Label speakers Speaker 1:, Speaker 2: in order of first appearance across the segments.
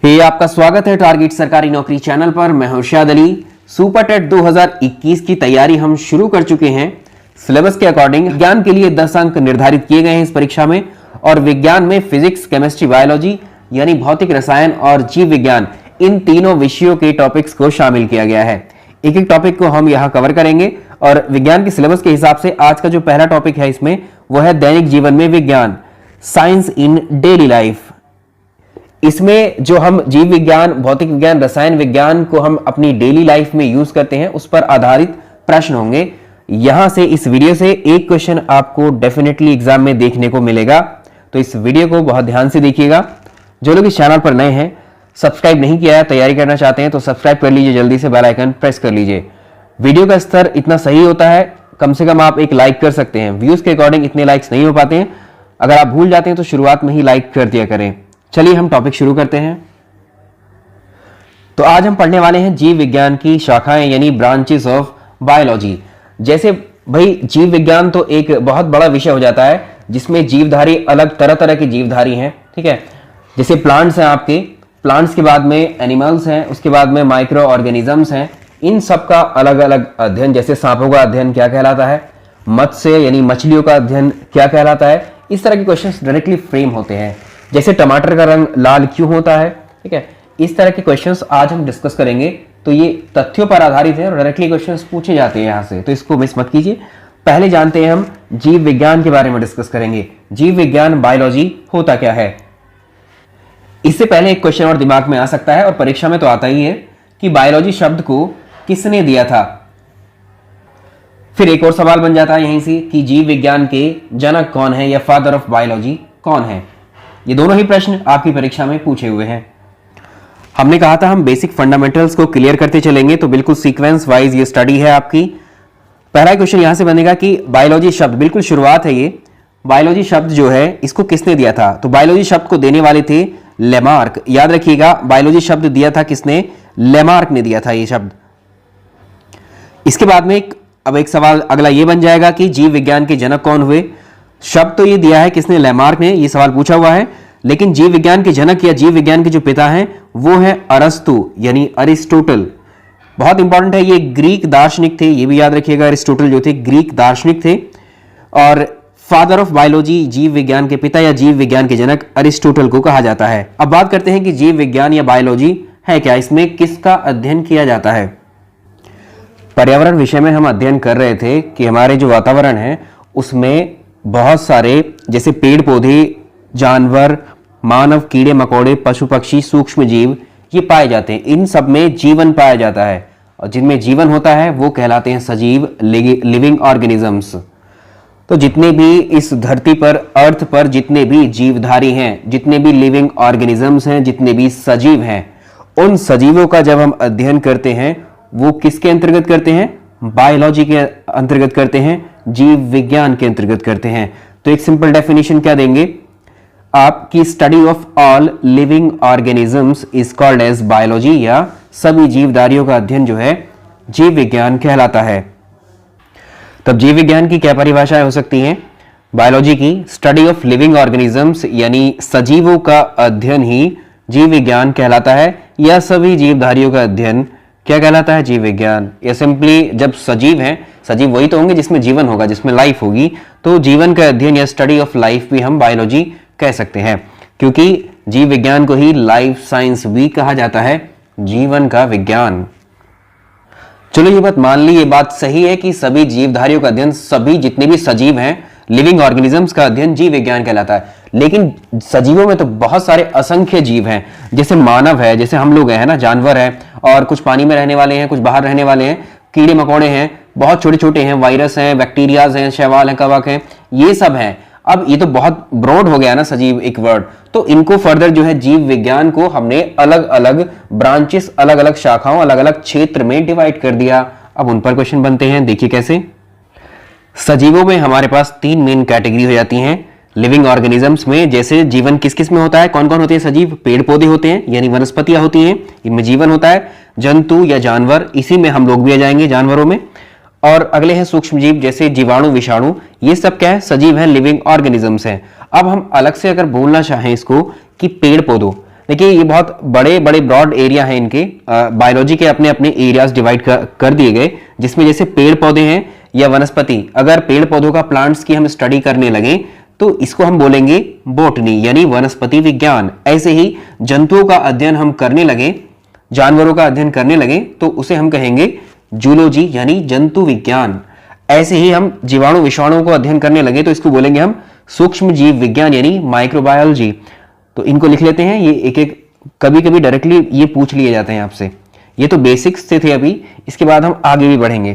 Speaker 1: हे आपका स्वागत है टारगेट सरकारी नौकरी चैनल पर। मैं हूं शाद अली। सुपर टेट 2021 की तैयारी हम शुरू कर चुके हैं। सिलेबस के अकॉर्डिंग विज्ञान के लिए 10 अंक निर्धारित किए गए हैं इस परीक्षा में, और विज्ञान में फिजिक्स, केमिस्ट्री, बायोलॉजी यानी भौतिक रसायन और जीव विज्ञान, इन तीनों विषयों के टॉपिक्स को शामिल किया गया है। एक एक टॉपिक को हम यहां कवर करेंगे और विज्ञान के सिलेबस के हिसाब से आज का जो पहला टॉपिक है इसमें वो है दैनिक जीवन में विज्ञान, साइंस इन डेली लाइफ। इसमें जो हम जीव विज्ञान, भौतिक विज्ञान, रसायन विज्ञान को हम अपनी डेली लाइफ में यूज करते हैं उस पर आधारित प्रश्न होंगे। यहां से इस वीडियो से एक क्वेश्चन आपको डेफिनेटली एग्जाम में देखने को मिलेगा, तो इस वीडियो को बहुत ध्यान से देखिएगा। जो लोग इस चैनल पर नए हैं, सब्सक्राइब नहीं किया है, तैयारी करना चाहते हैं तो सब्सक्राइब कर लीजिए, जल्दी से बेल आइकन प्रेस कर लीजिए। वीडियो का स्तर इतना सही होता है, कम से कम आप एक लाइक कर सकते हैं। व्यूज के अकॉर्डिंग इतने लाइक्स नहीं हो पाते हैं, अगर आप भूल जाते हैं तो शुरुआत में ही लाइक कर दिया करें। चलिए हम टॉपिक शुरू करते हैं। तो आज हम पढ़ने वाले हैं जीव विज्ञान की शाखाएं यानी ब्रांचेस ऑफ बायोलॉजी। जैसे भाई जीव विज्ञान तो एक बहुत बड़ा विषय हो जाता है जिसमें जीवधारी अलग तरह तरह के जीवधारी हैं, ठीक है। जैसे प्लांट्स हैं, आपके प्लांट्स के बाद में एनिमल्स हैं, उसके बाद में माइक्रो ऑर्गेनिजम्स हैं। इन सब का अलग अलग अध्ययन, जैसे सांपों का अध्ययन क्या कहलाता है, मत्स्य यानी मछलियों का अध्ययन क्या कहलाता है, इस तरह के क्वेश्चंस डायरेक्टली फ्रेम होते हैं। जैसे टमाटर का रंग लाल क्यों होता है, ठीक है। इस तरह के क्वेश्चंस आज हम डिस्कस करेंगे। तो ये तथ्यों पर आधारित है और डायरेक्टली क्वेश्चंस पूछे जाते हैं यहां से, तो इसको मिस मत कीजिए। पहले जानते हैं हम जीव विज्ञान के बारे में डिस्कस करेंगे। जीव विज्ञान, बायोलॉजी होता क्या है। इससे पहले एक क्वेश्चन और दिमाग में आ सकता है और परीक्षा में तो आता ही है कि बायोलॉजी शब्द को किसने दिया था। फिर एक और सवाल बन जाता है यहीं से कि जीव विज्ञान के जनक कौन है या फादर ऑफ बायोलॉजी कौन है। ये दोनों ही प्रश्न आपकी परीक्षा में पूछे हुए हैं। हमने कहा था हम बेसिक फंडामेंटल्स को क्लियर करते चलेंगे, तो बिल्कुल सीक्वेंस वाइज ये स्टडी है आपकी। पहला क्वेश्चन यहां से बनेगा कि बायोलॉजी शब्द, बिल्कुल शुरुआत है ये, बायोलॉजी शब्द जो है इसको किसने दिया था। तो बायोलॉजी शब्द को देने वाले थे लेमार्क। याद रखिएगा, बायोलॉजी शब्द दिया था किसने, लेमार्क ने दिया था ये शब्द। इसके बाद में अब एक सवाल अगला ये बन जाएगा कि जीव विज्ञान के जनक कौन हुए। शब्द तो ये दिया है किसने, लेमार्क ने, ये सवाल पूछा हुआ है, लेकिन जीव विज्ञान के जनक या जीव विज्ञान के जो पिता हैं वो है अरस्तु यानी अरिस्टोटल। बहुत इंपॉर्टेंट है, ये ग्रीक दार्शनिक थे, ये भी याद रखिएगा। अरिस्टोटल जो थे ग्रीक दार्शनिक थे, और फादर ऑफ बायोलॉजी, जीव विज्ञान के पिता या जीव विज्ञान के जनक अरिस्टोटल को कहा जाता है। अब बात करते हैं कि जीव विज्ञान या बायोलॉजी है क्या, इसमें किसका अध्ययन किया जाता है। पर्यावरण विषय में हम अध्ययन कर रहे थे कि हमारे जो वातावरण है उसमें बहुत सारे, जैसे पेड़ पौधे, जानवर, मानव, कीड़े मकोड़े, पशु पक्षी, सूक्ष्म जीव, ये पाए जाते हैं। इन सब में जीवन पाया जाता है, और जिनमें जीवन होता है वो कहलाते हैं सजीव, लिविंग ऑर्गेनिजम्स। तो जितने भी इस धरती पर, अर्थ पर जितने भी जीवधारी हैं, जितने भी लिविंग ऑर्गेनिजम्स हैं, जितने भी सजीव हैं, उन सजीवों का जब हम अध्ययन करते हैं वो किसके अंतर्गत करते हैं, बायोलॉजी के अंतर्गत करते हैं, जीव विज्ञान के अंतर्गत करते हैं। तो एक सिंपल डेफिनेशन क्या देंगे आपकी, study of all living organisms is called as biology, या सभी जीवधारियों का अध्ययन जो है जीव विज्ञान कहलाता है। तब जीव विज्ञान की क्या परिभाषाएं हो सकती हैं, बायोलॉजी की स्टडी ऑफ लिविंग ऑर्गेनिजम्स यानी सजीवों का अध्ययन ही जीव विज्ञान कहलाता है, या सभी जीवधारियों का अध्ययन क्या कहलाता है, जीव विज्ञान। या सिंपली जब सजीव हैं, सजीव वही तो होंगे जिसमें जीवन होगा, जिसमें लाइफ होगी, तो जीवन का अध्ययन या स्टडी ऑफ लाइफ भी हम बायोलॉजी कह सकते हैं, क्योंकि जीव विज्ञान को ही लाइफ साइंस भी कहा जाता है, जीवन का विज्ञान। चलो ये बात मान ली, ये बात सही है कि सभी जीवधारियों का अध्ययन, सभी जितने भी सजीव हैं, लिविंग ऑर्गेनिजम्स का अध्ययन जीव विज्ञान कहलाता है। लेकिन सजीवों में तो बहुत सारे असंख्य जीव हैं, जैसे मानव है, जैसे हम लोग हैं ना, जानवर है, और कुछ पानी में रहने वाले हैं, कुछ बाहर रहने वाले हैं, कीड़े मकोड़े हैं, बहुत छोटे छोटे हैं, वायरस हैं, बैक्टीरियाज हैं, शैवाल हैं, कवक हैं, ये सब हैं। अब ये तो बहुत ब्रॉड हो गया ना सजीव एक वर्ड, तो इनको फर्दर जो है जीव विज्ञान को हमने अलग अलग ब्रांचेस, अलग अलग शाखाओं, अलग अलग क्षेत्र में डिवाइड कर दिया। अब उन पर क्वेश्चन बनते हैं, देखिए कैसे। सजीवों में हमारे पास 3 मेन कैटेगरी हो जाती हैं। लिविंग ऑर्गेनिजम्स में जैसे जीवन किस किस में होता है, कौन कौन होते हैं सजीव, पेड़ पौधे होते हैं यानी वनस्पतियां होती हैं, इनमें जीवन होता है। जंतु या जानवर, इसी में हम लोग भी आ जाएंगे, जानवरों में। और अगले हैं सूक्ष्म जीव, जैसे जीवाणु, विषाणु, ये सब क्या है, सजीव है, लिविंग ऑर्गेनिजम्स हैं। अब हम अलग से अगर बोलना चाहें इसको कि पेड़ पौधों, देखिए ये बहुत बड़े बड़े ब्रॉड एरिया हैं इनके, बायोलॉजी के अपने अपने एरियाज डिवाइड कर दिए गए, जिसमें जैसे पेड़ पौधे हैं या वनस्पति, अगर पेड़ पौधों का प्लांट्स की हम स्टडी करने लगे तो इसको हम बोलेंगे बोटनी यानी वनस्पति विज्ञान। ऐसे ही जंतुओं का अध्ययन हम करने लगे, जानवरों का अध्ययन करने लगे तो उसे हम कहेंगे जूलॉजी यानी जंतु विज्ञान। ऐसे ही हम जीवाणु विषाणुओं को अध्ययन करने लगे तो इसको बोलेंगे हम सूक्ष्म जीव विज्ञान यानी माइक्रोबायोलॉजी। तो इनको लिख लेते हैं, ये एक एक कभी कभी डायरेक्टली ये पूछ लिए जाते हैं आपसे। ये तो बेसिक्स से थे अभी, इसके बाद हम आगे भी बढ़ेंगे।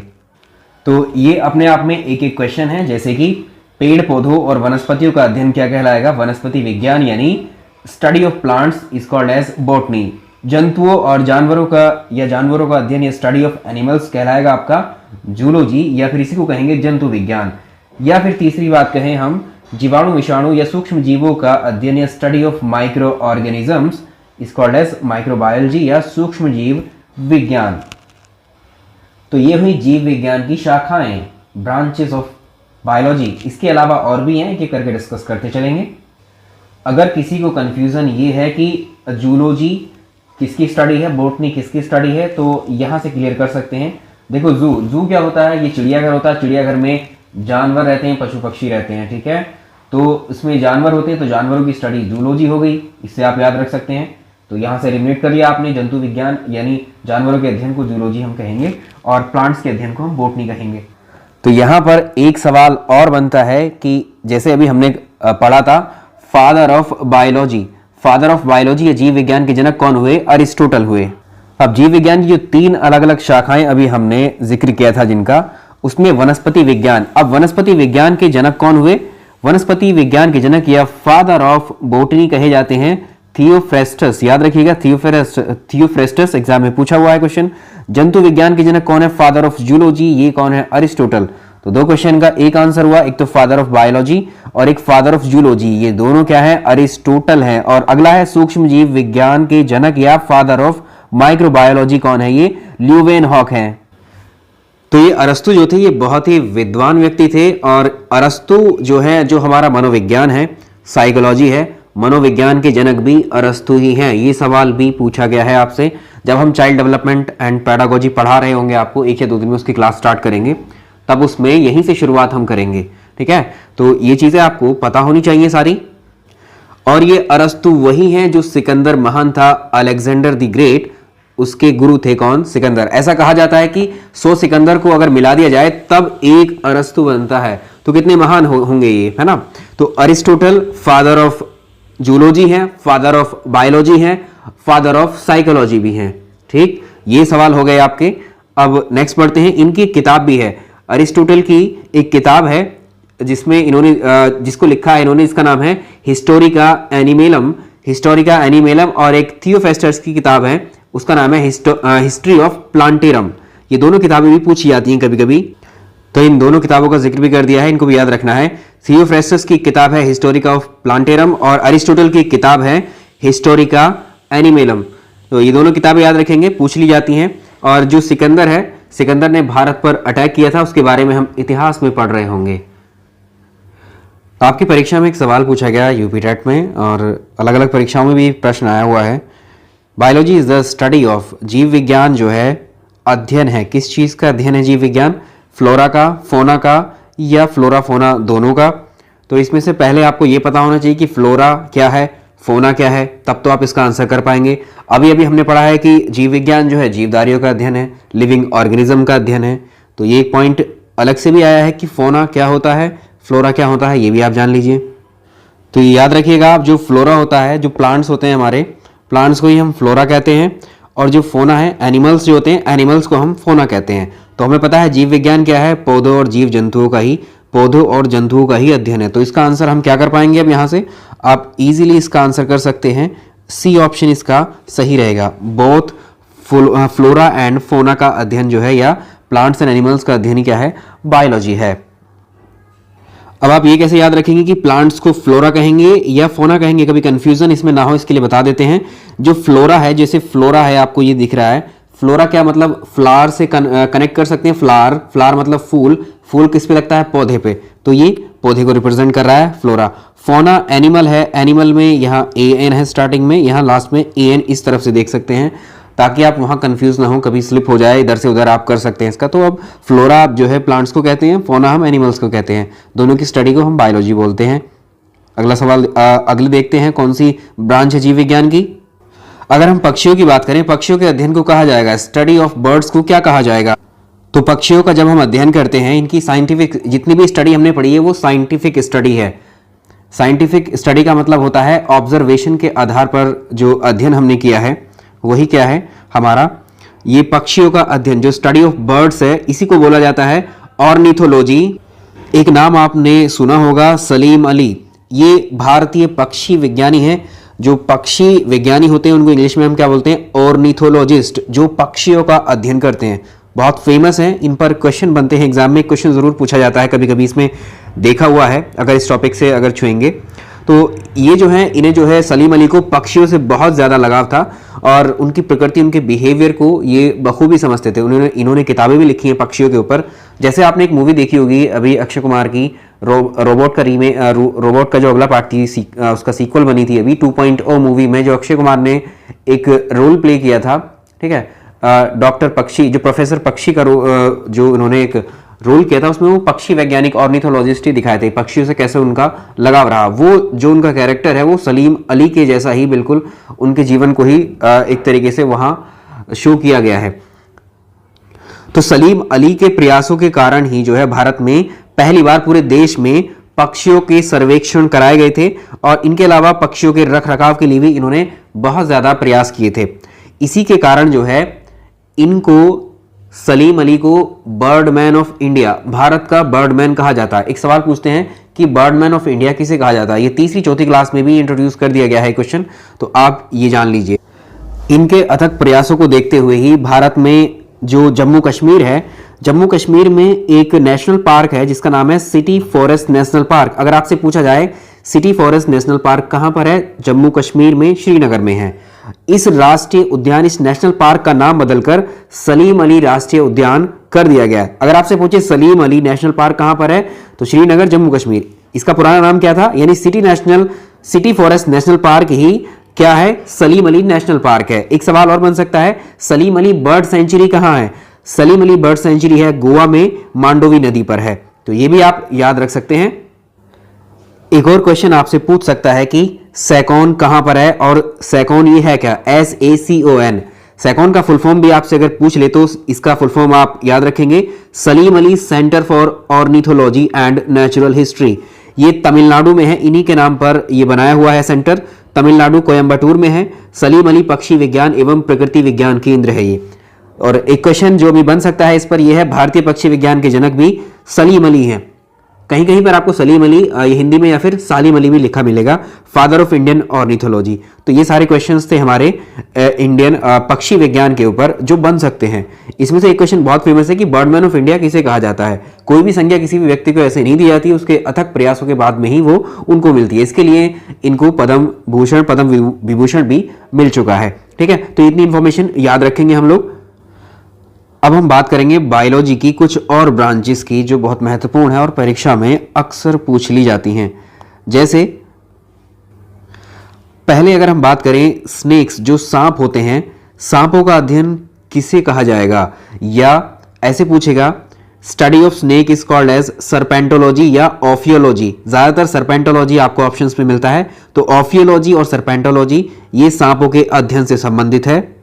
Speaker 1: तो ये अपने आप में एक एक क्वेश्चन है, जैसे कि पेड़ पौधों और वनस्पतियों का अध्ययन क्या कहलाएगा, वनस्पति विज्ञान यानी study of plants is called as botany. जंतुओं और जानवरों का अध्ययन या स्टडी ऑफ एनिमल्स कहलाएगा आपका जूलॉजी, या फिर इसी को कहेंगे जंतु विज्ञान। या फिर तीसरी बात कहें हम जीवाणु विषाणु या सूक्ष्म जीवों का अध्ययन या study of micro organisms is called as microbiology या सूक्ष्म जीव विज्ञान। तो ये हुई जीव विज्ञान की शाखाएं, ब्रांचेस ऑफ बायोलॉजी। इसके अलावा और भी हैं, एक एक करके डिस्कस करते चलेंगे। अगर किसी को कंफ्यूजन ये है कि जूलॉजी किसकी स्टडी है, बोटनी किसकी स्टडी है, तो यहाँ से क्लियर कर सकते हैं। देखो जू क्या होता है, ये चिड़ियाघर होता है। चिड़ियाघर में जानवर रहते हैं, पशु पक्षी रहते हैं, ठीक है। तो इसमें जानवर होते हैं तो जानवरों की स्टडी जूलॉजी हो गई, इससे आप याद रख सकते हैं। तो यहाँ से एलिमिनेट कर लिया आपने, जंतु विज्ञान यानी जानवरों के अध्ययन को जूलॉजी हम कहेंगे और प्लांट्स के अध्ययन को हम बोटनी कहेंगे। तो यहाँ पर एक सवाल और बनता है कि जैसे अभी हमने पढ़ा था father of biology, father of biology या जीव विज्ञान के जनक कौन हुए, अरिस्टोटल हुए। अब जीव विज्ञान की जो 3 अलग अलग शाखाएं अभी हमने जिक्र किया था जिनका, उसमें वनस्पति विज्ञान। अब वनस्पति विज्ञान के जनक कौन हुए, वनस्पति विज्ञान के जनक या फादर ऑफ बोटनी कहे जाते हैं थियोफ्रेस्टस। याद रखिएगा थियोफ्रेस्टस, एग्जाम में पूछा हुआ है क्वेश्चन। जंतु विज्ञान के जनक कौन है, फादर ऑफ जूलॉजी, ये कौन है, अरिस्टोटल। तो 2 क्वेश्चन का एक आंसर हुआ, एक तो फादर ऑफ बायोलॉजी और एक फादर ऑफ जूलॉजी, ये दोनों क्या है, अरिस्टोटल है। और अगला है सूक्ष्म जीव विज्ञान के जनक या फादर ऑफ माइक्रोबायोलॉजी कौन है, ये ल्यूवेनहॉक है। तो ये अरस्तु जो थे ये बहुत ही विद्वान व्यक्ति थे, और अरस्तु जो है, जो हमारा मनोविज्ञान है, साइकोलॉजी है, मनोविज्ञान के जनक भी अरस्तु ही हैं। ये सवाल भी पूछा गया है आपसे जब हम चाइल्ड डेवलपमेंट एंड पैडागोजी पढ़ा रहे होंगे, आपको 1 या 2 दिन में उसकी क्लास स्टार्ट करेंगे, तब उसमें यहीं से शुरुआत हम करेंगे, ठीक है। तो ये चीजें आपको पता होनी चाहिए सारी। और ये अरस्तु वही हैं जो सिकंदर महान था, अलेक्जेंडर द ग्रेट, उसके गुरु थे कौन, सिकंदर। ऐसा कहा जाता है कि 100 सिकंदर को अगर मिला दिया जाए तब एक अरस्तु बनता है। तो कितने महान होंगे ये, है ना। तो अरिस्टोटल फादर ऑफ जूलॉजी है, फादर ऑफ बायोलॉजी है, फादर ऑफ साइकोलॉजी भी हैं, ठीक। ये सवाल हो गए आपके। अब नेक्स्ट पढ़ते हैं, इनकी किताब भी है, अरिस्टोटल की एक किताब है जिसमें इन्होंने जिसको लिखा है इन्होंने, इसका नाम है हिस्टोरिका एनिमेलम, हिस्टोरिका एनिमेलम। और एक थियोफ्रेस्टस की किताब है, उसका नाम है हिस्ट्री ऑफ प्लांटेरम। ये दोनों किताबें भी पूछी जाती हैं कभी कभी, तो इन दोनों किताबों का जिक्र भी कर दिया है, इनको भी याद रखना है। थियोफ्रेस्टस की किताब है हिस्टोरिका ऑफ प्लांटेरम और अरिस्टोटल की किताब है हिस्टोरिका एनिमेलम। तो ये दोनों किताबें याद रखेंगे, पूछ ली जाती हैं। और जो सिकंदर है, सिकंदर ने भारत पर अटैक किया था, उसके बारे में हम इतिहास में पढ़ रहे होंगे। तो आपकी परीक्षा में एक सवाल पूछा गया यूपी टेट में, और अलग अलग परीक्षाओं में भी प्रश्न आया हुआ है। Biology is the study of, जीव विज्ञान जो है अध्ययन है, किस चीज़ का अध्ययन है जीव विज्ञान, फ्लोरा का, फोना का, या फ्लोरा फोना दोनों का। तो इसमें से पहले आपको ये पता होना चाहिए कि फ्लोरा क्या है, फोना क्या है, तब तो आप इसका आंसर कर पाएंगे। अभी अभी हमने पढ़ा है कि जीव विज्ञान जो है जीवधारियों का अध्ययन है, लिविंग ऑर्गेनिज्म का अध्ययन है। तो ये एक पॉइंट अलग से भी आया है कि फोना क्या होता है, फ्लोरा क्या होता है, ये भी आप जान लीजिए। तो ये याद रखिएगा आप, जो फ्लोरा होता है, जो प्लांट्स होते हैं हमारे, प्लांट्स को ही हम फ्लोरा कहते हैं, और जो फोना है, एनिमल्स जो होते हैं, एनिमल्स को हम फोना कहते हैं। तो हमें पता है जीव विज्ञान क्या है, पौधों और जीव जंतुओं का ही, पौधों और जंतुओं का ही अध्ययन है। तो इसका आंसर हम क्या कर पाएंगे अब यहाँ से, आप इजीली इसका आंसर कर सकते हैं, सी ऑप्शन इसका सही रहेगा। बोथ फ्लोरा एंड फोना का अध्ययन जो है, या प्लांट्स एंड एनिमल्स का अध्ययन क्या है, बायोलॉजी है। अब आप ये कैसे याद रखेंगे कि प्लांट्स को फ्लोरा कहेंगे या फोना कहेंगे, कभी कंफ्यूजन इसमें ना हो इसके लिए बता देते हैं। जो फ्लोरा है, जैसे फ्लोरा है आपको ये दिख रहा है, फ्लोरा क्या मतलब, फ्लावर से कनेक्ट कर सकते हैं, फ्लावर, फ्लावर मतलब फूल, फूल किस पे लगता है, पौधे पे, तो ये पौधे को रिप्रेजेंट कर रहा है फ्लोरा। फोना एनिमल है, एनिमल में यहाँ AN है स्टार्टिंग में, यहाँ लास्ट में AN इस तरफ से देख सकते हैं, ताकि आप वहाँ कंफ्यूज ना हो, कभी स्लिप हो जाए इधर से उधर आप कर सकते हैं इसका। तो अब फ्लोरा जो है प्लांट्स को कहते हैं, फोना हम एनिमल्स को कहते हैं, दोनों की स्टडी को हम बायोलॉजी बोलते हैं। अगला सवाल अगले देखते हैं, कौन सी ब्रांच है जीव विज्ञान की। अगर हम पक्षियों की बात करें, पक्षियों के अध्ययन को कहा जाएगा, स्टडी ऑफ बर्ड्स को क्या कहा जाएगा? तो पक्षियों का जब हम अध्ययन करते हैं, इनकी साइंटिफिक जितनी भी स्टडी हमने पढ़ी है वो साइंटिफिक स्टडी है। साइंटिफिक स्टडी का मतलब होता है ऑब्जर्वेशन के आधार पर जो अध्ययन हमने किया है वही क्या है हमारा ये पक्षियों का अध्ययन, जो स्टडी ऑफ बर्ड्स है, इसी को बोला जाता है ऑर्निथोलॉजी। एक नाम आपने सुना होगा, सलीम अली, ये भारतीय पक्षी विज्ञानी हैं। जो पक्षी विज्ञानी होते हैं उनको इंग्लिश में हम क्या बोलते हैं? ऑर्निथोलॉजिस्ट, जो पक्षियों का अध्ययन करते हैं। बहुत फेमस हैं, इन पर क्वेश्चन बनते हैं, एग्जाम में क्वेश्चन जरूर पूछा जाता है, कभी कभी इसमें देखा हुआ है अगर इस टॉपिक से अगर छुएंगे तो। ये जो है, इन्हें जो है सलीम अली को पक्षियों से बहुत ज़्यादा लगाव था और उनकी प्रकृति, उनके बिहेवियर को ये बखूबी समझते थे। इन्होंने किताबें भी लिखी हैं पक्षियों के ऊपर। जैसे आपने एक मूवी देखी होगी अभी अक्षय कुमार की, रोबोट का जो अगला पार्ट थी, उसका सीक्वल बनी थी अभी 2.0 मूवी में, जो अक्षय कुमार ने एक रोल प्ले किया था, ठीक है, डॉक्टर पक्षी, जो प्रोफेसर पक्षी का जो उन्होंने एक रोल किया था, उसमें वो पक्षी वैज्ञानिक ऑर्निथोलॉजिस्ट ही दिखाए थे, पक्षियों से कैसे उनका लगाव रहा। वो जो उनका कैरेक्टर है वो सलीम अली के जैसा ही बिल्कुल उनके जीवन को ही एक तरीके से वहां शो किया गया है। तो सलीम अली के प्रयासों के कारण ही जो है भारत में पहली बार पूरे देश में पक्षियों के सर्वेक्षण कराए गए थे और इनके अलावा पक्षियों के रखरखाव के लिए भी इन्होंने बहुत ज्यादा प्रयास किए थे। इसी के कारण जो है इनको, सलीम अली को बर्डमैन ऑफ इंडिया, भारत का बर्डमैन कहा जाता है। एक सवाल पूछते हैं कि बर्डमैन ऑफ इंडिया किसे कहा जाता है? ये तीसरी चौथी क्लास में भी इंट्रोड्यूस कर दिया गया है क्वेश्चन, तो आप ये जान लीजिए। इनके अथक प्रयासों को देखते हुए ही भारत में जो जम्मू कश्मीर है, जम्मू कश्मीर में एक नेशनल पार्क है जिसका नाम है सिटी फॉरेस्ट नेशनल पार्क। अगर आपसे पूछा जाए सिटी फॉरेस्ट नेशनल पार्क कहां पर है? जम्मू कश्मीर में, श्रीनगर में है। इस राष्ट्रीय उद्यान, इस नेशनल पार्क का नाम बदलकर सलीम अली राष्ट्रीय उद्यान कर दिया गया है। अगर आपसे पूछे सलीम अली नेशनल पार्क कहां पर है, तो श्रीनगर, जम्मू कश्मीर। इसका पुराना नाम क्या था? यानी सिटी फॉरेस्ट नेशनल पार्क ही क्या है? सलीम अली नेशनल पार्क है। एक सवाल और बन सकता है, सलीम अली बर्ड सेंचुरी कहां है? सलीम अली बर्ड सेंचुरी है गोवा में, मांडोवी नदी पर है। तो ये भी आप याद रख सकते हैं। एक और क्वेश्चन आपसे पूछ सकता है कि सैकॉन कहां पर है, और सैकॉन ये है क्या? SACON। सैकॉन का फुल फॉर्म भी आपसे अगर पूछ ले तो इसका फुल फॉर्म आप याद रखेंगे, Salim Ali centre for ornithology and natural history. ये तमिलनाडु में है, इन्हीं के नाम पर यह बनाया हुआ है सेंटर, तमिलनाडु कोयम्बटूर में है। सलीम अली पक्षी विज्ञान एवं प्रकृति विज्ञान केंद्र है ये। और एक क्वेश्चन जो भी बन सकता है इस पर यह है, भारतीय पक्षी विज्ञान के जनक भी सलीम अली हैं। कहीं कहीं पर आपको सलीम अली ये हिंदी में या फिर सालिम अली भी लिखा मिलेगा, फादर ऑफ इंडियन ऑर्निथोलॉजी। तो ये सारे क्वेश्चंस थे हमारे इंडियन पक्षी विज्ञान के ऊपर जो बन सकते हैं। इसमें से एक क्वेश्चन बहुत फेमस है कि बर्डमैन ऑफ इंडिया किसे कहा जाता है? कोई भी संज्ञा किसी भी व्यक्ति को ऐसे नहीं दी जाती, उसके अथक प्रयासों के बाद में ही वो उनको मिलती है। इसके लिए इनको पद्म भूषण, पद्म विभूषण भी मिल चुका है। ठीक है, तो इतनी इंफॉर्मेशन याद रखेंगे हम लोग। अब हम बात करेंगे बायोलॉजी की कुछ और ब्रांचेस की जो बहुत महत्वपूर्ण है और परीक्षा में अक्सर पूछ ली जाती हैं। जैसे पहले अगर हम बात करें स्नेक्स, जो सांप होते हैं, सांपों का अध्ययन किसे कहा जाएगा? या ऐसे पूछेगा, study of snake is called as serpentology या ऑफियोलॉजी। ज्यादातर सर्पेंटोलॉजी आपको ऑप्शंस में मिलता है, तो ऑफियोलॉजी और सर्पेंटोलॉजी ये सांपों के अध्ययन से संबंधित है।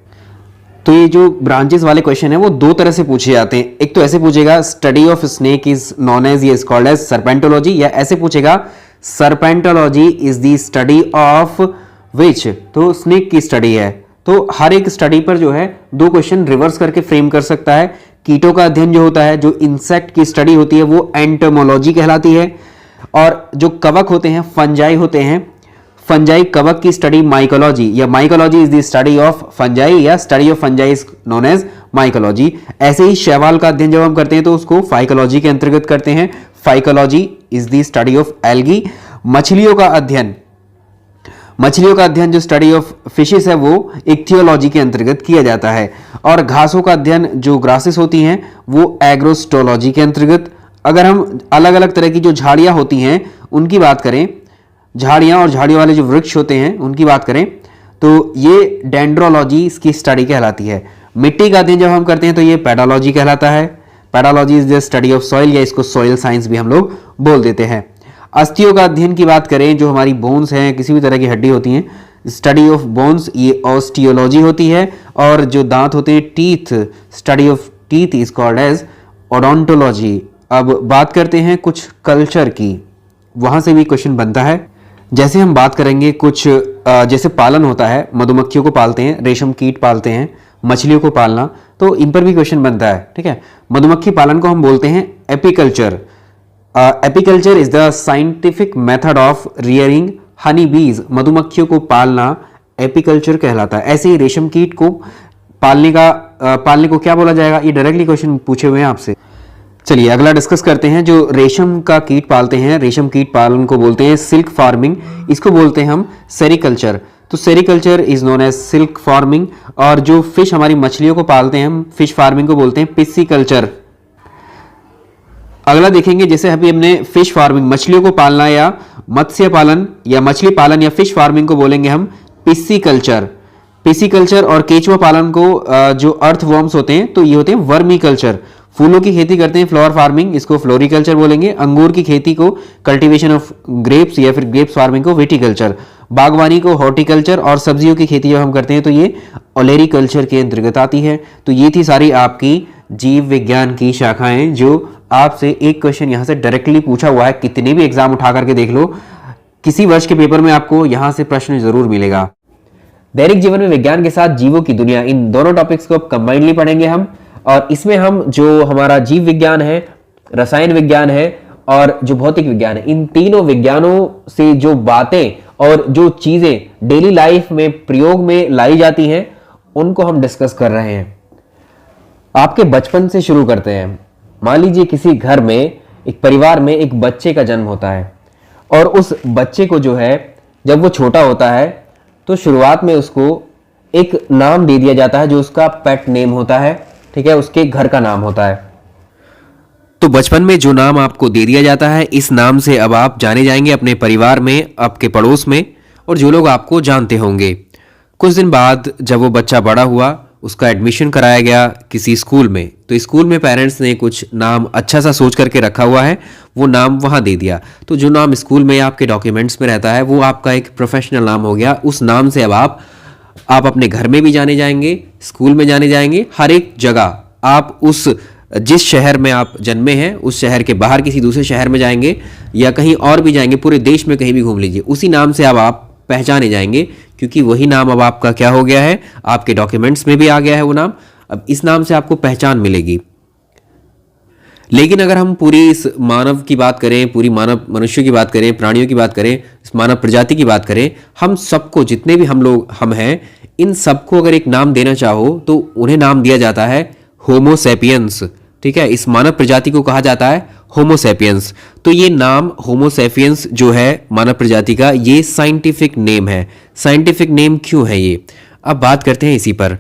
Speaker 1: तो ये जो ब्रांचेस वाले क्वेश्चन है वो दो तरह से पूछे जाते हैं। एक तो ऐसे पूछेगा, study of snake is known as या इज कॉल्ड एज सर्पेंटोलॉजी, या ऐसे पूछेगा, serpentology is the study of which, तो स्नेक की स्टडी है। तो हर एक स्टडी पर जो है दो क्वेश्चन रिवर्स करके फ्रेम कर सकता है। कीटों का अध्ययन जो होता है, जो इंसेक्ट की स्टडी होती है, वो एंटोमोलॉजी कहलाती है। और जो कवक होते हैं, फंजाई होते हैं, फंजाई कवक की स्टडी माइकोलॉजी, या mycology is the study of fungi, या study of fungi is known as mycology. ऐसे ही शैवाल का अध्ययन जब हम करते हैं तो उसको फाइकोलॉजी के अंतर्गत करते हैं, phycology is the study of algae. मछलियों का अध्ययन जो स्टडी ऑफ फिशेस है वो इक्थियोलॉजी के अंतर्गत किया जाता है। और घासों का अध्ययन जो ग्रासेस होती हैं वो एग्रोस्टोलॉजी के अंतर्गत। अगर हम अलग अलग तरह की जो झाड़ियां होती हैं उनकी बात करें, झाड़ियाँ और झाड़ियों वाले जो वृक्ष होते हैं उनकी बात करें तो ये डेंड्रोलॉजी इसकी स्टडी कहलाती है। मिट्टी का अध्ययन जब हम करते हैं तो ये पेडोलॉजी कहलाता है। Pedology is the study of soil, या इसको सॉइल साइंस भी हम लोग बोल देते हैं। अस्थियों का अध्ययन की बात करें, जो हमारी बोन्स हैं, किसी भी तरह की हड्डी होती हैं, स्टडी ऑफ बोन्स ये ऑस्टियोलॉजी होती है। और जो दांत होते हैं, teeth, study of teeth is called as odontology. अब बात करते हैं कुछ कल्चर की, वहां से भी क्वेश्चन बनता है। जैसे हम बात करेंगे कुछ जैसे पालन होता है, मधुमक्खियों को पालते हैं, रेशम कीट पालते हैं, मछलियों को पालना, तो इन पर भी क्वेश्चन बनता है। ठीक है, मधुमक्खी पालन को हम बोलते हैं apiculture. Apiculture is the scientific method of rearing Honey बीज। मधुमक्खियों को पालना एपीकल्चर कहलाता है। ऐसे ही रेशम कीट को पालने को क्या बोला जाएगा, ये डायरेक्टली क्वेश्चन पूछे हुए हैं आपसे। चलिए अगला डिस्कस करते हैं। जो रेशम का कीट पालते हैं, रेशम कीट पालन को बोलते हैं सिल्क फार्मिंग, इसको बोलते हैं हम सेरिकल्चर। तो sericulture is known as silk farming. और जो फिश, हमारी मछलियों को पालते हैं हम, फिश फार्मिंग को बोलते हैं पिस्सीकल्चर। अगला देखेंगे, जैसे अभी हमने फिश फार्मिंग, मछलियों को पालना या मत्स्य पालन या मछली पालन या फिश फार्मिंग को बोलेंगे हम पिस्सीकल्चर। पिस्सीकल्चर और केचुआ पालन को जो अर्थवॉर्म्स होते हैं तो ये होते हैं वर्मीकल्चर। फूलों की खेती करते हैं फ्लावर फार्मिंग, इसको फ्लोरिकल्चर बोलेंगे। अंगूर की खेती को कल्टीवेशन ऑफ ग्रेप्स या फिर ग्रेप्स फार्मिंग को विटिकल्चर। बागवानी को हॉर्टिकल्चर। और सब्जियों की खेती जब हम करते हैं तो ये ओलेरिकल्चर के अंतर्गत आती है। तो ये थी सारी आपकी जीव विज्ञान की शाखाएं, जो आपसे एक क्वेश्चन यहां से डायरेक्टली पूछा हुआ है। कितने भी एग्जाम उठा करके देख लो, किसी वर्ष के पेपर में आपको यहां से प्रश्न जरूर मिलेगा। दैनिक जीवन में विज्ञान के साथ जीवों की दुनिया, इन दोनों टॉपिक्स को अब कंबाइंडली पढ़ेंगे हम। और इसमें हम जो हमारा जीव विज्ञान है, रसायन विज्ञान है और जो भौतिक विज्ञान है, इन तीनों विज्ञानों से जो बातें और जो चीजें डेली लाइफ में प्रयोग में लाई जाती हैं उनको हम डिस्कस कर रहे हैं। आपके बचपन से शुरू करते हैं। मान लीजिए किसी घर में, एक परिवार में एक बच्चे का जन्म होता है और उस बच्चे को जो है, जब वो छोटा होता है तो शुरुआत में उसको एक नाम दे दिया जाता है जो उसका पेट नेम होता है। ठीक है, उसके घर का नाम होता है। तो बचपन में जो नाम आपको दे दिया जाता है, इस नाम से अब आप जाने जाएंगे अपने परिवार में, आपके पड़ोस में, और जो लोग आपको जानते होंगे। कुछ दिन बाद जब वो बच्चा बड़ा हुआ, उसका एडमिशन कराया गया किसी स्कूल में, तो स्कूल में पेरेंट्स ने कुछ नाम अच्छा सा सोच करके रखा हुआ है, वो नाम वहाँ दे दिया। तो जो नाम स्कूल में या आपके डॉक्यूमेंट्स में रहता है वो आपका एक प्रोफेशनल नाम हो गया। उस नाम से अब आप अपने घर में भी जाने जाएंगे, स्कूल में जाने जाएंगे, हर एक जगह आप उस जिस शहर में आप जन्मे हैं उस शहर के बाहर किसी दूसरे शहर में जाएंगे या कहीं और भी जाएंगे, पूरे देश में कहीं भी घूम लीजिए, उसी नाम से अब आप पहचाने जाएंगे, क्योंकि वही नाम अब आपका क्या हो गया है, आपके डॉक्यूमेंट्स में भी आ गया है वो नाम। अब इस नाम से आपको पहचान मिलेगी। लेकिन अगर हम पूरी इस मानव की बात करें, पूरी मानव मनुष्यों की बात करें, प्राणियों की बात करें, इस मानव प्रजाति की बात करें, हम सबको, जितने भी हम हैं, इन सबको अगर एक नाम देना चाहो तो उन्हें नाम दिया जाता है होमो सैपियंस। ठीक है, इस मानव प्रजाति को कहा जाता है होमो सैपियंस। तो ये नाम होमो सैपियंस जो है मानव प्रजाति का, ये साइंटिफिक नेम है। साइंटिफिक नेम क्यों है ये, अब बात करते हैं इसी पर।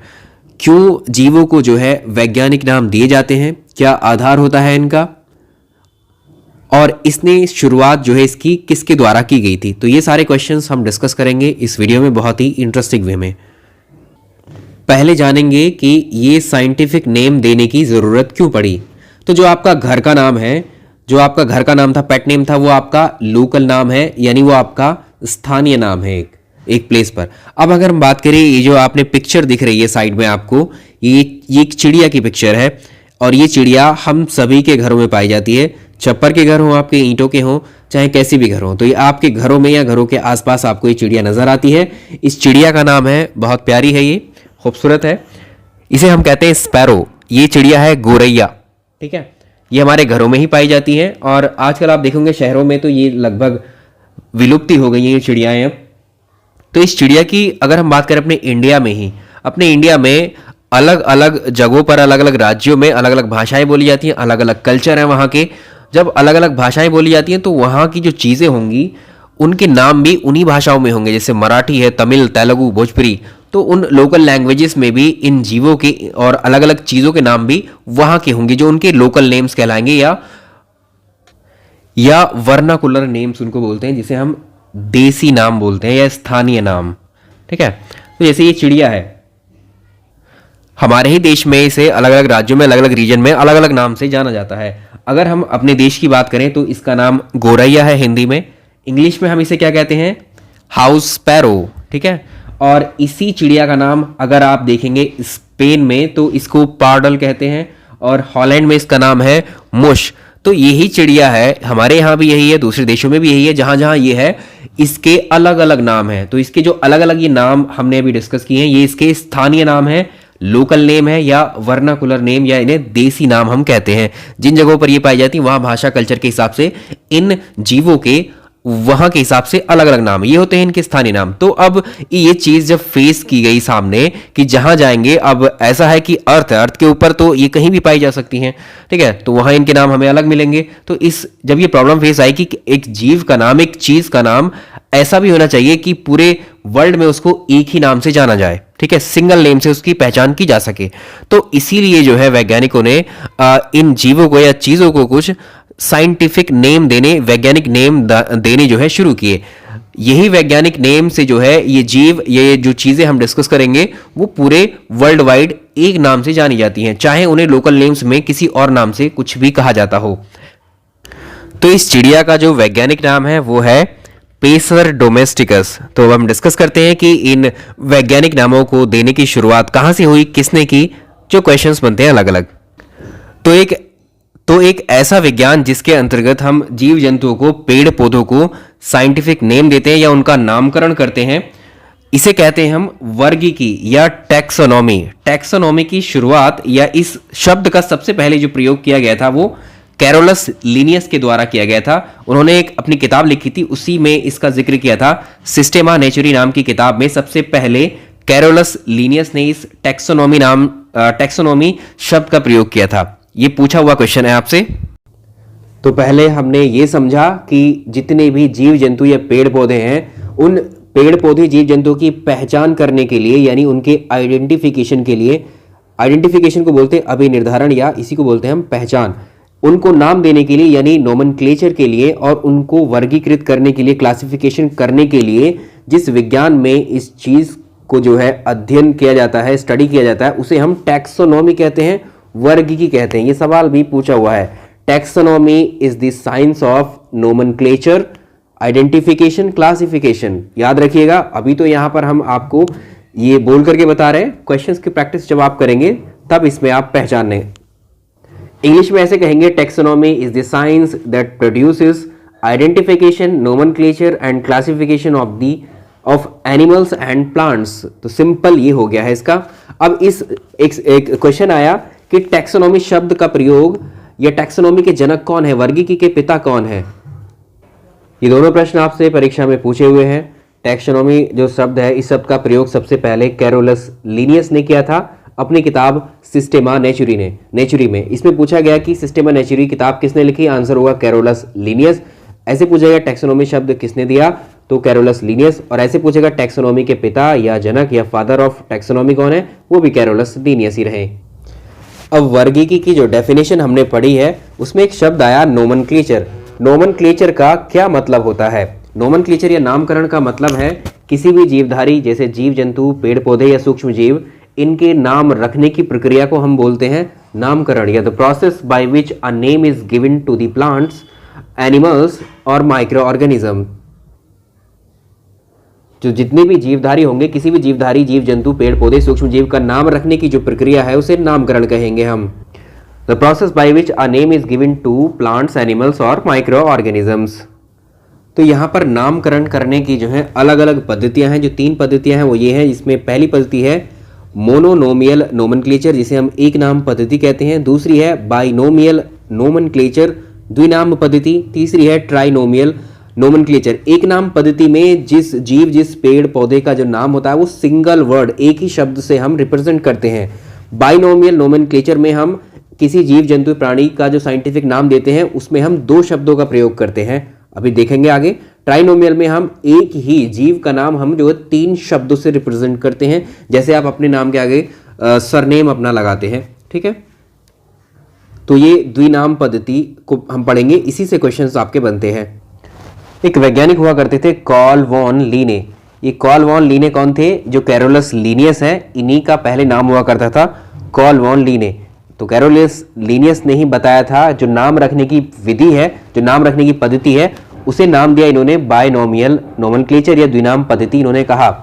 Speaker 1: क्यों जीवों को जो है वैज्ञानिक नाम दिए जाते हैं, क्या आधार होता है इनका, और इसने शुरुआत जो है इसकी किसके द्वारा की गई थी, तो ये सारे क्वेश्चंस हम डिस्कस करेंगे इस वीडियो में बहुत ही इंटरेस्टिंग वे में। पहले जानेंगे कि ये साइंटिफिक नेम देने की जरूरत क्यों पड़ी। तो जो आपका घर का नाम है, जो आपका घर का नाम था, पेट नेम था, वो आपका लोकल नाम है, यानी वो आपका स्थानीय नाम है एक प्लेस पर। अब अगर हम बात करें, ये जो आपने पिक्चर दिख रही है साइड में आपको, ये एक चिड़िया की पिक्चर है, और ये चिड़िया हम सभी के घरों में पाई जाती है। छप्पर के घर हों, आपके ईंटों के हों, चाहे कैसे भी घर हों, तो ये आपके घरों में या घरों के आसपास आपको ये चिड़िया नजर आती है। इस चिड़िया का नाम है, बहुत प्यारी है, ये खूबसूरत है, इसे हम कहते हैं स्पैरो। ये चिड़िया है गोरैया। ठीक है, ये हमारे घरों में ही पाई जाती है, और आजकल आप देखोगे शहरों में तो ये लगभग विलुप्ति हो गई है ये चिड़ियाएं अब। तो इस चिड़िया की अगर हम बात करें अपने इंडिया में ही, अपने इंडिया में अलग अलग जगहों पर, अलग अलग राज्यों में अलग अलग भाषाएं बोली जाती हैं, अलग अलग कल्चर हैं वहाँ के। जब अलग अलग भाषाएं बोली जाती हैं तो वहाँ की जो चीज़ें होंगी उनके नाम भी उन्हीं भाषाओं में होंगे, जैसे मराठी है, तमिल, तेलुगु, भोजपुरी। तो उन लोकल लैंग्वेजेस में भी इन जीवों के और अलग अलग चीज़ों के नाम भी वहाँ के होंगे, जो उनके लोकल नेम्स कहलाएंगे, या वर्नाकुलर नेम्स उनको बोलते हैं, जिसे हम देसी नाम बोलते हैं या स्थानीय नाम। ठीक है, तो जैसे ये चिड़िया है, हमारे ही देश में इसे अलग अलग राज्यों में, अलग अलग रीजन में अलग अलग नाम से जाना जाता है। अगर हम अपने देश की बात करें तो इसका नाम गौरैया है हिंदी में, इंग्लिश में हम इसे क्या कहते हैं, हाउस स्पैरो। ठीक है, और इसी चिड़िया का नाम अगर आप देखेंगे स्पेन में तो इसको पार्डल कहते हैं, और हॉलैंड में इसका नाम है मुश। तो यही चिड़िया है, हमारे यहाँ भी यही है, दूसरे देशों में भी यही है, जहाँ जहाँ ये है इसके अलग अलग नाम हैं। तो इसके जो अलग अलग ये नाम हमने अभी डिस्कस किए हैं, ये इसके स्थानीय नाम है, लोकल नेम है, या वर्नाकुलर नेम, या इन्हें देसी नाम हम कहते हैं। जिन जगहों पर ये पाई जाती है वहाँ भाषा कल्चर के हिसाब से इन जीवों के वहां के हिसाब से अलग अलग नाम, ये होते हैं इनके स्थानीय नाम। तो अब ये चीज जब फेस की गई सामने कि जहां जाएंगे, अब ऐसा है कि अर्थ है, अर्थ के ऊपर तो ये कहीं भी पाई जा सकती हैं। ठीक है, तो वहां इनके नाम हमें अलग मिलेंगे। तो इस जब ये प्रॉब्लम फेस आई कि एक जीव का नाम, एक चीज का नाम ऐसा भी होना चाहिए कि पूरे वर्ल्ड में उसको एक ही नाम से जाना जाए। ठीक है, सिंगल नेम से उसकी पहचान की जा सके। तो इसीलिए जो है वैज्ञानिकों ने इन जीवों को या चीजों को कुछ साइंटिफिक नेम देने, वैज्ञानिक नेम देने जो है शुरू किए। यही वैज्ञानिक नेम से जो है ये जीव, ये जो चीजें हम डिस्कस करेंगे वो पूरे वर्ल्ड वाइड एक नाम से जानी जाती हैं, चाहे उन्हें लोकल नेम्स में किसी और नाम से कुछ भी कहा जाता हो। तो इस चिड़िया का जो वैज्ञानिक नाम है वो है पेसर डोमेस्टिकस। तो अब हम डिस्कस करते हैं कि इन वैज्ञानिक नामों को देने की शुरुआत कहां से हुई, किसने की, जो क्वेश्चंस बनते हैं अलग अलग। तो एक ऐसा विज्ञान जिसके अंतर्गत हम जीव जंतुओं को, पेड़ पौधों को साइंटिफिक नेम देते हैं या उनका नामकरण करते हैं, इसे कहते हैं हम वर्गीकी या टैक्सोनॉमी। टैक्सोनॉमी की शुरुआत या इस शब्द का सबसे पहले जो प्रयोग किया गया था वो कैरोलस लिनियस के द्वारा किया गया था। उन्होंने एक अपनी किताब लिखी थी, उसी में इसका जिक्र किया था। सिस्टेमा नेचुरी नाम की किताब में सबसे पहले कैरोलस लिनियस ने इस टैक्सोनॉमी शब्द का प्रयोग किया था। ये पूछा हुआ क्वेश्चन है आपसे। तो पहले हमने ये समझा कि जितने भी जीव जंतु या पेड़ पौधे हैं, उन पेड़ पौधे जीव जंतु की पहचान करने के लिए, यानी उनके आइडेंटिफिकेशन के लिए, आइडेंटिफिकेशन को बोलते हैं अभिनिर्धारण या इसी को बोलते हैं हम पहचान, उनको नाम देने के लिए यानी नोमेनक्लेचर के लिए, और उनको वर्गीकृत करने के लिए, क्लासिफिकेशन करने के लिए जिस विज्ञान में इस चीज को जो है अध्ययन किया जाता है, स्टडी किया जाता है, उसे हम टैक्सोनॉमी कहते हैं, वर्गीकी कहते हैं। ये सवाल भी पूछा हुआ है। Taxonomy is the science of nomenclature, identification, classification. याद रखिएगा, अभी तो यहां पर हम आपको ये बोल करके बता रहे हैं, क्वेश्चंस की प्रैक्टिस जब आप करेंगे तब इसमें आप पहचान लें। इंग्लिश में ऐसे कहेंगे, taxonomy is the science that produces identification, nomenclature and classification of animals and plants. तो सिंपल ये हो गया है इसका। अब एक क्वेश्चन आया कि टैक्सोनॉमी शब्द का प्रयोग या टैक्सोनॉमी के जनक कौन है, वर्गीकी के पिता कौन है। ये दोनों प्रश्न आपसे परीक्षा में पूछे हुए हैं। टैक्सोनॉमी जो शब्द है, इस शब्द का प्रयोग सबसे पहले कैरोलस लिनियस ने किया था अपनी किताब सिस्टेमा नेचुरी में। इसमें पूछा गया कि सिस्टेमा नेचुरी किताब किसने लिखी, आंसर होगा कैरोलस लिनियस। ऐसे पूछेगा टैक्सोनॉमी शब्द किसने दिया, तो कैरोलस लिनियस। और ऐसे पूछेगा टैक्सोनॉमी के पिता या जनक या फादर ऑफ टैक्सोनॉमी कौन है, वो भी कैरोलस लिनियस ही रहे। अब वर्गीकी की जो डेफिनेशन हमने पढ़ी है उसमें एक शब्द आया नोमेनक्लेचर। नोमेनक्लेचर का क्या मतलब होता है? नोमेनक्लेचर या नामकरण का मतलब है किसी भी जीवधारी, जैसे जीव जंतु, पेड़ पौधे या सूक्ष्म जीव, इनके नाम रखने की प्रक्रिया को हम बोलते हैं नामकरण, या the process by which a name is given to the plants, animals और माइक्रो ऑर्गेनिज्म। जो जितने भी जीवधारी होंगे, किसी भी जीवधारी, जीव जंतु, पेड़ पौधे, सूक्ष्म जीव का नाम रखने की जो प्रक्रिया है उसे नामकरण कहेंगे हम। The process by which a name is given to plants, animals और माइक्रो ऑर्गेनिजम्स। तो यहाँ पर नामकरण करने की जो है अलग अलग पद्धतियां हैं। जो 3 पद्धतियां हैं वो ये हैं। इसमें पहली पद्धति है मोनोनोमियल नोमेनक्लेचर, जिसे हम एक नाम पद्धति कहते हैं। दूसरी है बाइनोमियल नोमेनक्लेचर, द्विनाम पद्धति। तीसरी है ट्राइनोमियल नोमेनक्लेचर। एक नाम पद्धति में जिस जीव, जिस पेड़ पौधे का जो नाम होता है वो सिंगल वर्ड, एक ही शब्द से हम रिप्रेजेंट करते हैं। बाइनोमियल नोमेनक्लेचर में हम किसी जीव जंतु प्राणी का जो साइंटिफिक नाम देते हैं उसमें हम 2 शब्दों का प्रयोग करते हैं, अभी देखेंगे आगे। ट्राइनोमियल में हम एक ही जीव का नाम हम जो 3 शब्दों से रिप्रेजेंट करते हैं, जैसे आप अपने नाम के आगे सरनेम अपना लगाते हैं, ठीक है। तो ये द्विनाम पद्धति को हम पढ़ेंगे, इसी से क्वेश्चंस आपके बनते हैं। एक वैज्ञानिक हुआ करते थे कार्ल वॉन लीने। ये कार्ल वॉन लीने कौन थे? जो कैरोलस लीनियस है, इन्हीं का पहले नाम हुआ करता था कार्ल वॉन लीने। तो कैरोलस लीनियस ने ही बताया था, जो नाम रखने की विधि है, जो नाम रखने की पद्धति है, उसे नाम दिया इन्होंने बायनोमियल नोमेनक्लेचर या द्विनाम पद्धति इन्होंने कहा,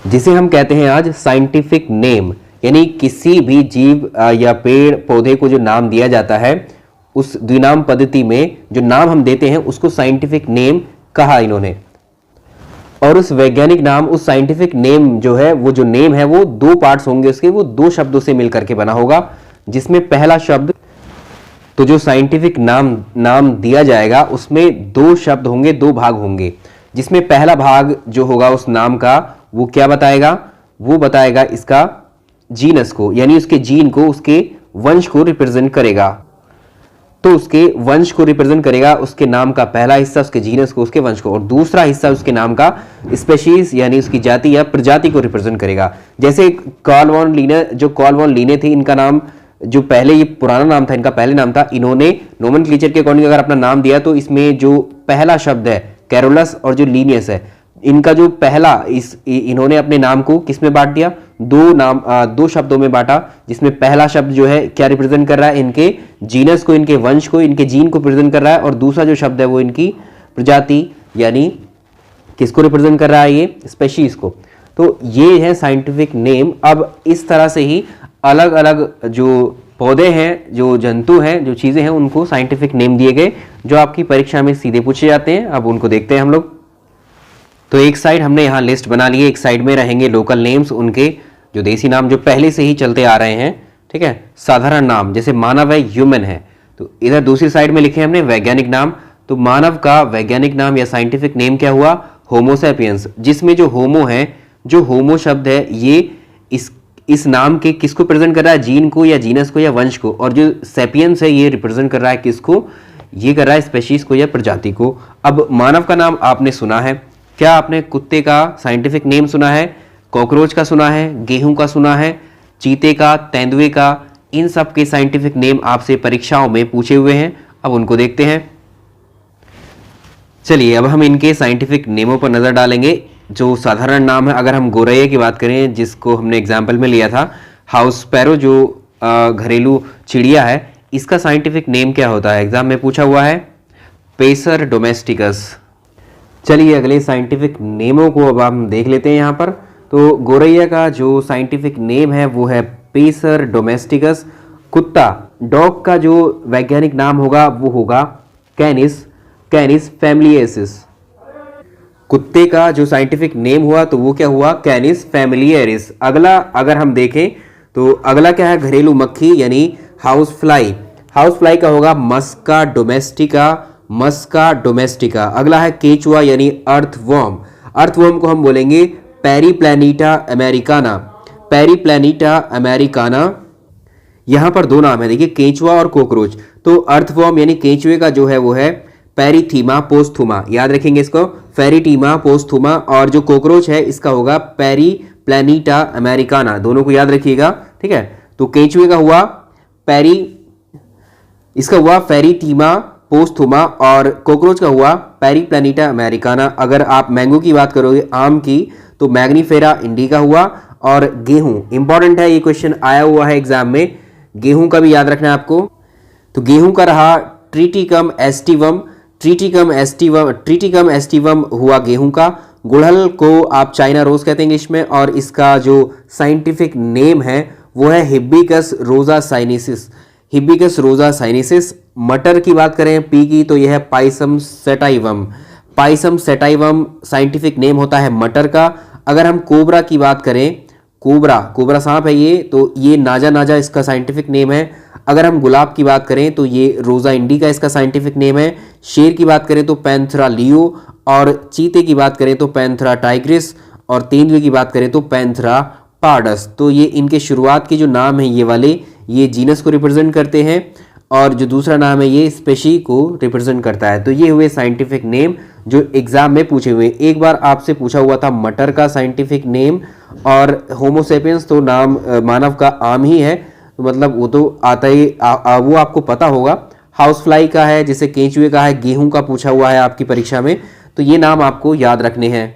Speaker 1: जिसे हम कहते हैं आज साइंटिफिक नेम। यानी किसी भी जीव या पेड़ पौधे को जो नाम दिया जाता है, उस द्विनाम पद्धति में जो नाम हम देते हैं उसको साइंटिफिक नेम कहा इन्होंने। और उस वैज्ञानिक नाम, उस साइंटिफिक नेम जो है, वो जो नेम है वो दो पार्ट्स होंगे उसके, वो दो शब्दों से मिलकर के बना होगा, जिसमें पहला शब्द, तो जो साइंटिफिक नाम दिया जाएगा उसमें दो शब्द होंगे, दो भाग होंगे, जिसमें पहला भाग जो होगा उस नाम का वो क्या बताएगा? वो बताएगा इसका जीनस को, यानी उसके जीन को, उसके वंश को रिप्रेजेंट करेगा। तो उसके वंश को रिप्रेजेंट करेगा उसके नाम का पहला हिस्सा, उसके जीनस को, उसके वंश को, और दूसरा हिस्सा उसके नाम का स्पेशीज यानी उसकी जाति या प्रजाति को रिप्रेजेंट करेगा। जैसे कार्ल वॉन लीने, जो कार्ल वॉन लीने थे, इनका नाम जो पहले, ये पुराना नाम था, इनका पहले नाम था, इन्होंने नोमेनक्लेचर के अकॉर्डिंग अगर अपना नाम दिया तो इसमें जो पहला शब्द है कैरोलस और जो लीनियस है, इनका जो पहला, इन्होंने अपने नाम को किस में बांट दिया? दो शब्दों में बांटा, जिसमें पहला शब्द जो है क्या रिप्रेजेंट कर रहा है? इनके जीनस को, इनके वंश को, इनके जीन को रिप्रेजेंट कर रहा है, और दूसरा जो शब्द है वो इनकी प्रजाति यानी किसको रिप्रेजेंट कर रहा है? ये स्पेशीज को। तो ये है साइंटिफिक नेम। अब इस तरह से ही अलग अलग जो पौधे हैं, जो जंतु हैं, जो चीजें हैं, उनको साइंटिफिक नेम दिए गए, जो आपकी परीक्षा में सीधे पूछे जाते हैं। अब उनको देखते हैं हम लोग। तो एक साइड हमने यहाँ लिस्ट बना ली है, एक साइड में रहेंगे लोकल नेम्स, उनके जो देसी नाम जो पहले से ही चलते आ रहे हैं, ठीक है, साधारण नाम, जैसे मानव है, ह्यूमन है। तो इधर दूसरी साइड में लिखे हमने वैज्ञानिक नाम। तो मानव का वैज्ञानिक नाम या साइंटिफिक नेम क्या हुआ? होमोसेपियंस, जिसमें जो होमो है, जो होमो शब्द है, ये इस नाम के किसको प्रेजेंट कर रहा है? जीन को या जीनस को या वंश को, और जो सेपियंस है ये रिप्रेजेंट कर रहा है किसको? ये कर रहा है स्पेशीज को या प्रजाति को। अब मानव का नाम आपने सुना है, क्या आपने कुत्ते का साइंटिफिक नेम सुना है? कॉकरोच का सुना है? गेहूं का सुना है? चीते का? तेंदुए का? इन सब के साइंटिफिक नेम आपसे परीक्षाओं में पूछे हुए हैं। अब उनको देखते हैं। चलिए अब हम इनके साइंटिफिक नेमों पर नजर डालेंगे। जो साधारण नाम है, अगर हम गोरैया की बात करें, जिसको हमने एग्जाम्पल में लिया था, हाउस स्पैरो, जो घरेलू चिड़िया है, इसका साइंटिफिक नेम क्या होता है? एग्जाम में पूछा हुआ है, पेसर डोमेस्टिकस। चलिए अगले साइंटिफिक नेमों को अब हम देख लेते हैं यहाँ पर। तो गोरैया का जो साइंटिफिक नेम है वो है पेसर डोमेस्टिकस। कुत्ता, डॉग का जो वैज्ञानिक नाम होगा वो होगा कैनिस फैमिलियरिस। कुत्ते का जो साइंटिफिक नेम हुआ तो वो क्या हुआ? कैनिस फैमिलियरिस। अगला अगर हम देखें तो अगला क्या है? घरेलू मक्खी यानी हाउस फ्लाई। हाउस फ्लाई का होगा मस्का डोमेस्टिका। अगला है केचुआ यानी अर्थवर्म। अर्थवर्म को हम बोलेंगे पेरीप्लैनिटा अमेरिकाना। यहां पर दो नाम है, देखिए, केचुआ और कोकरोच। तो अर्थवर्म यानी केचुए का जो है वो है पेरीथीमा पोस्थुमा, याद रखेंगे इसको, फेरीटीमा पोस्थुमा। और जो कोकरोच है इसका होगा पेरीप्लैनिटा अमेरिकाना, दोनों को याद रखिएगा, ठीक है। तो केचुए का हुआ इसका हुआ फेरीटीमा पोस्थुमा, और कोकरोच का हुआ पेरीप्लैनिटा अमेरिकाना। अगर आप मैंगो की बात करोगे, आम की, तो मैग्नीफेरा इंडिका हुआ। और गेहूं इंपॉर्टेंट है, ये क्वेश्चन आया हुआ है एग्जाम में, गेहूं का भी याद रखना है आपको। तो गेहूं का रहा ट्रिटिकम एस्टिवम हुआ गेहूं का। गुड़हल को आप चाइना रोज कहते हैं इंग्लिश में, और इसका जो साइंटिफिक नेम है वो है हिबिस्कस रोजा साइनेसिस। मटर की बात करें पी की, तो यह है पाइसम सेटाइवम साइंटिफिक नेम होता है मटर का। अगर हम कोबरा की बात करें, कोबरा सांप है ये, तो ये नाजा इसका साइंटिफिक नेम है। अगर हम गुलाब की बात करें तो ये रोजा इंडिका इसका साइंटिफिक नेम है। शेर की बात करें तो पैंथरा लियो, और चीते की बात करें तो पैंथरा टाइग्रिस, और तेंदुए की बात करें तो पैंथरा पार्डस। तो ये इनके शुरुआत के जो नाम हैं ये वाले, ये जीनस को रिप्रेजेंट करते हैं, और जो दूसरा नाम है ये स्पेशी को रिप्रेजेंट करता है। तो ये हुए साइंटिफिक नेम जो एग्जाम में पूछे हुए। एक बार आपसे पूछा हुआ था मटर का साइंटिफिक नेम, और होमोसेपियंस तो नाम मानव का आम ही है, तो मतलब वो तो आता ही वो आपको पता होगा। हाउस फ्लाई का है, जैसे केंचुए का है, गेहूं का पूछा हुआ है आपकी परीक्षा में, तो ये नाम आपको याद रखने हैं।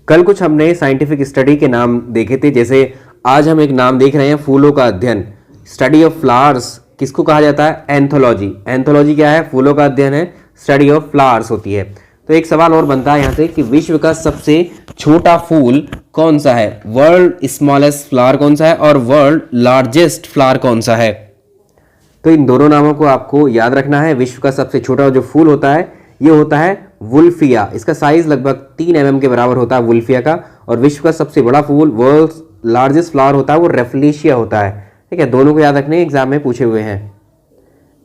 Speaker 1: कल कुछ हमने साइंटिफिक स्टडी के नाम देखे थे, जैसे आज हम एक नाम देख रहे हैं फूलों का अध्ययन, स्टडी ऑफ फ्लावर्स, किसको कहा जाता है? एंथोलॉजी। एंथोलॉजी क्या है? फूलों का अध्ययन है, स्टडी ऑफ फ्लावर्स होती है। तो एक सवाल और बनता है यहाँ से कि विश्व का सबसे छोटा फूल कौन सा है? वर्ल्ड स्मॉलेस्ट फ्लावर कौन सा है और वर्ल्ड लार्जेस्ट फ्लावर कौन सा है? तो इन दोनों नामों को आपको याद रखना है। विश्व का सबसे छोटा जो फूल होता है ये होता है वुल्फिया, इसका साइज लगभग 3 mm के बराबर होता है वुल्फिया का। और विश्व का सबसे बड़ा फूल, वर्ल्ड लार्जेस्ट फ्लावर होता है वो रेफलेशिया होता है। ठीक है, दोनों को याद रखने, एग्जाम में पूछे हुए हैं।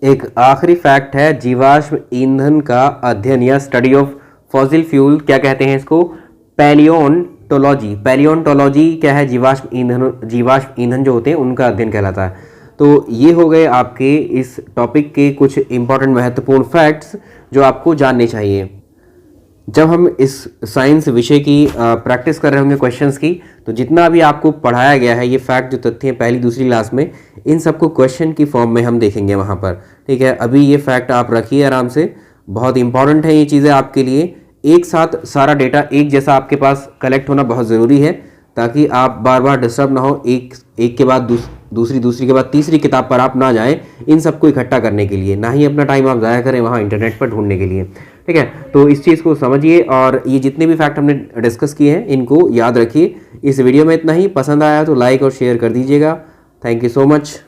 Speaker 1: एक आखिरी फैक्ट है, जीवाश्म ईंधन का अध्ययन या स्टडी ऑफ फॉसिल फ्यूल, क्या कहते हैं इसको? पैलियोंटोलॉजी। पैलियोंटोलॉजी क्या है? जीवाश्म ईंधन जो होते हैं उनका अध्ययन कहलाता है। तो ये हो गए आपके इस टॉपिक के कुछ इंपॉर्टेंट महत्वपूर्ण फैक्ट्स जो आपको जानने चाहिए। जब हम इस साइंस विषय की प्रैक्टिस कर रहे होंगे क्वेश्चंस की, तो जितना भी आपको पढ़ाया गया है, ये फैक्ट जो तथ्य हैं पहली दूसरी क्लास में, इन सबको क्वेश्चन की फॉर्म में हम देखेंगे वहाँ पर। ठीक है, अभी ये फैक्ट आप रखिए आराम से, बहुत इंपॉर्टेंट है ये चीज़ें आपके लिए। एक साथ सारा डेटा एक जैसा आपके पास कलेक्ट होना बहुत ज़रूरी है, ताकि आप बार बार डिस्टर्ब ना हो, एक के बाद दूसरी के बाद तीसरी किताब पर आप ना जाएं इन सबको इकट्ठा करने के लिए, ना ही अपना टाइम आप ज़ाया करें वहाँ इंटरनेट पर ढूंढने के लिए। ठीक है, तो इस चीज़ को समझिए और ये जितने भी फैक्ट हमने डिस्कस किए हैं इनको याद रखिए। इस वीडियो में इतना ही। पसंद आया तो लाइक और शेयर कर दीजिएगा। Thank you so much.